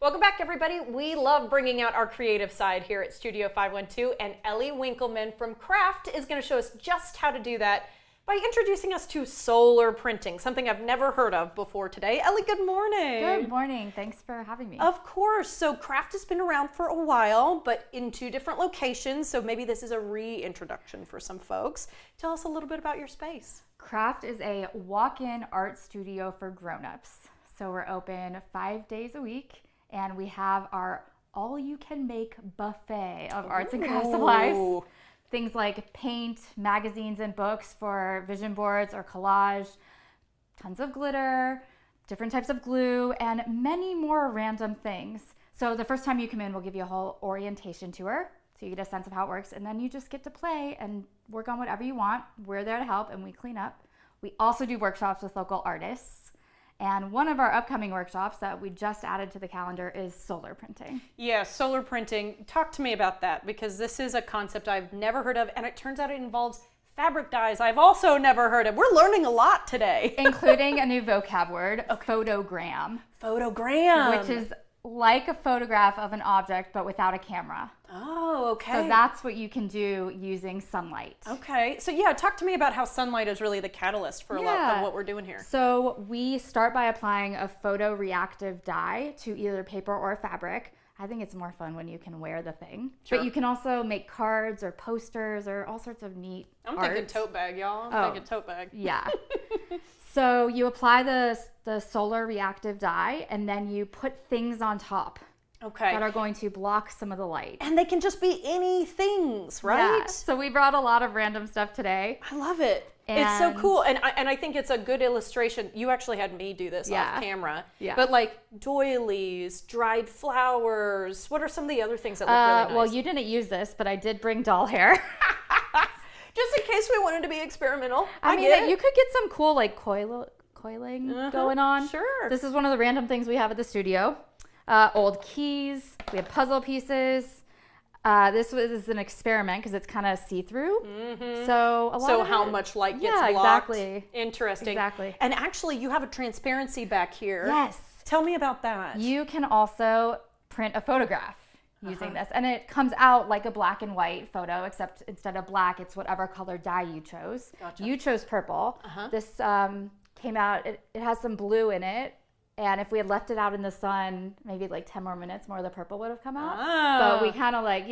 Welcome back, everybody. We love bringing out our creative side here at Studio 512, and Ellie Winkleman from Craft is going to show us just how to do that by introducing us to solar printing, something I've never heard of before today. Ellie, good morning. Good morning. Thanks for having me. Of course. So Craft has been around for a while, but in 2 different locations, so maybe this is a reintroduction for some folks. Tell us a little bit about your space. Craft is a walk-in art studio for grown-ups. So we're open 5 days a week, and we have our all-you-can-make buffet of arts and craft supplies. Things like paint, magazines, and books for vision boards or collage, tons of glitter, different types of glue, and many more random things. So the first time you come in, we'll give you a whole orientation tour, so you get a sense of how it works, and then you just get to play and work on whatever you want. We're there to help, and we clean up. We also do workshops with local artists. And one of our upcoming workshops that we just added to the calendar is solar printing. Yeah, solar printing. Talk to me about that, because this is a concept I've never heard of, and it turns out it involves fabric dyes I've also never heard of. We're learning a lot today. Including a new vocab word, photogram. Photogram. Which is like a photograph of an object, but without a camera. Oh, okay. So that's what you can do using sunlight. Okay. So yeah, talk to me about how sunlight is really the catalyst for a lot of what we're doing here. So we start by applying a photoreactive dye to either paper or fabric. I think it's more fun when you can wear the thing. Sure. But you can also make cards or posters or all sorts of neat I'm art. thinking tote bag, y'all. I'm thinking tote bag. Yeah. So you apply the solar reactive dye, and then you put things on top that are going to block some of the light. And they can just be any things, right? Yeah. So we brought a lot of random stuff today. I love it. It's so cool. And I think it's a good illustration. You actually had me do this off camera. Yeah. But like doilies, dried flowers. What are some of the other things that look really nice? Well, you didn't use this, but I did bring doll hair. Just in case we wanted to be experimental. I mean, you could get some cool like coiling going on. Sure. This is one of the random things we have at the studio. Old keys. We have puzzle pieces. This was an experiment because it's kind of see-through. Mm-hmm. So how much light gets blocked. Exactly. Interesting. Exactly. And actually, you have a transparency back here. Yes. Tell me about that. You can also print a photograph using this, and it comes out like a black and white photo, except instead of black, it's whatever color dye you chose. Gotcha. You chose purple. This came out, it has some blue in it, and if we had left it out in the sun, maybe like 10 more minutes, more of the purple would have come out. But we kind of like,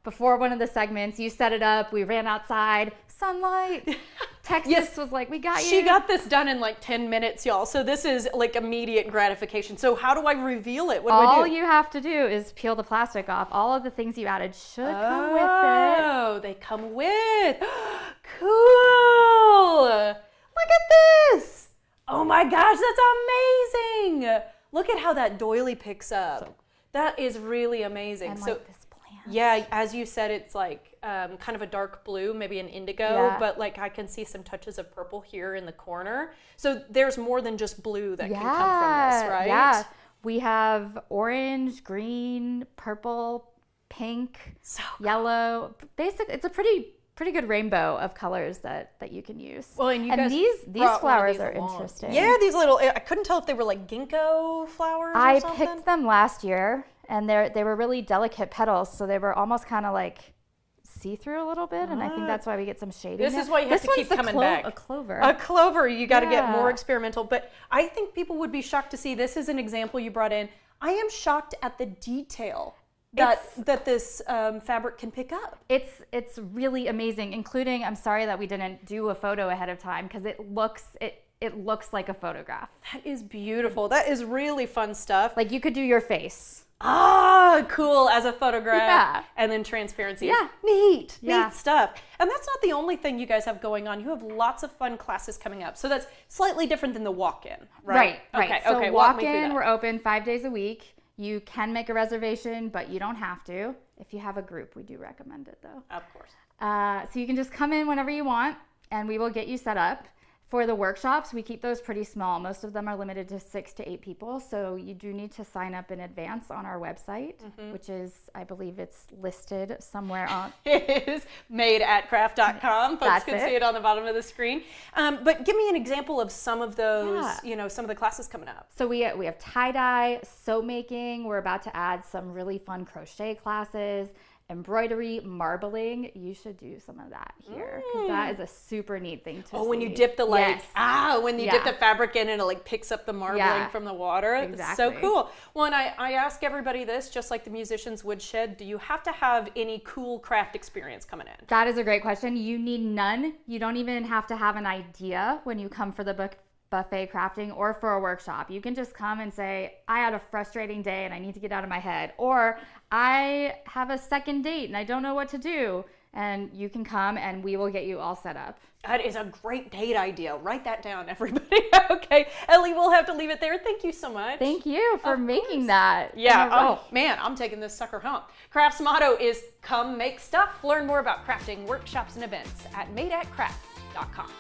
before one of the segments, you set it up, we ran outside, sunlight. Texas was like, we got you. She got this done in like 10 minutes, y'all. So this is like immediate gratification. So how do I reveal it? What do I do? All you have to do is peel the plastic off. All of the things you added should come with it. Oh, they come with. Cool. Look at this. Oh my gosh, that's amazing. Look at how that doily picks up. That is really amazing. And so like this plant. Yeah, as you said, it's like kind of a dark blue, maybe an indigo, but like I can see some touches of purple here in the corner. So there's more than just blue that can come from this, right? Yeah, we have orange, green, purple, pink, yellow. Basically, it's a pretty good rainbow of colors that you can use. Well, and you guys these flowers are interesting. Yeah, these little, I couldn't tell if they were like ginkgo flowers or something. I picked them last year, and they were really delicate petals, so they were almost kind of like see-through a little bit, and I think that's why we get some shading. This is why you have to keep coming back. A clover. A clover. You got to get more experimental. But I think people would be shocked to see this is an example you brought in. I am shocked at the detail that this fabric can pick up. It's really amazing, including, I'm sorry that we didn't do a photo ahead of time because it looks like a photograph. That is beautiful. That is really fun stuff. Like you could do your face. Ah, cool, as a photograph. Yeah. And then transparency. Yeah. Neat stuff. And that's not the only thing you guys have going on. You have lots of fun classes coming up. So that's slightly different than the walk-in, right? Right. Okay, so walk-in, we're open 5 days a week. You can make a reservation, but you don't have to. If you have a group, we do recommend it though. Of course. So you can just come in whenever you want, and we will get you set up. For the workshops, we keep those pretty small. Most of them are limited to 6 to 8 people. So you do need to sign up in advance on our website, which is, I believe it's listed somewhere on. It is madeatcraft.com. Folks That's can it. see it on the bottom of the screen. But give me an example of some of those, Yeah. some of the classes coming up. So we have tie-dye, soap making. We're about to add some really fun crochet classes, embroidery, marbling. You should do some of that here because that is a super neat thing to see. Oh, when you dip the when you dip the fabric in and it like picks up the marbling from the water. Exactly. It's so cool. Well, and I ask everybody this, just like the musicians woodshed, do you have to have any cool craft experience coming in? That is a great question. You need none. You don't even have to have an idea when you come for the buffet crafting or for a workshop. You can just come and say, I had a frustrating day and I need to get out of my head, or I have a second date and I don't know what to do. And you can come and we will get you all set up. That is a great date idea. Write that down, everybody. Okay, Ellie, we'll have to leave it there. Thank you so much. Thank you for making that. Yeah, oh man, I'm taking this sucker home. Craft's motto is come make stuff. Learn more about crafting, workshops, and events at madeatcraft.com.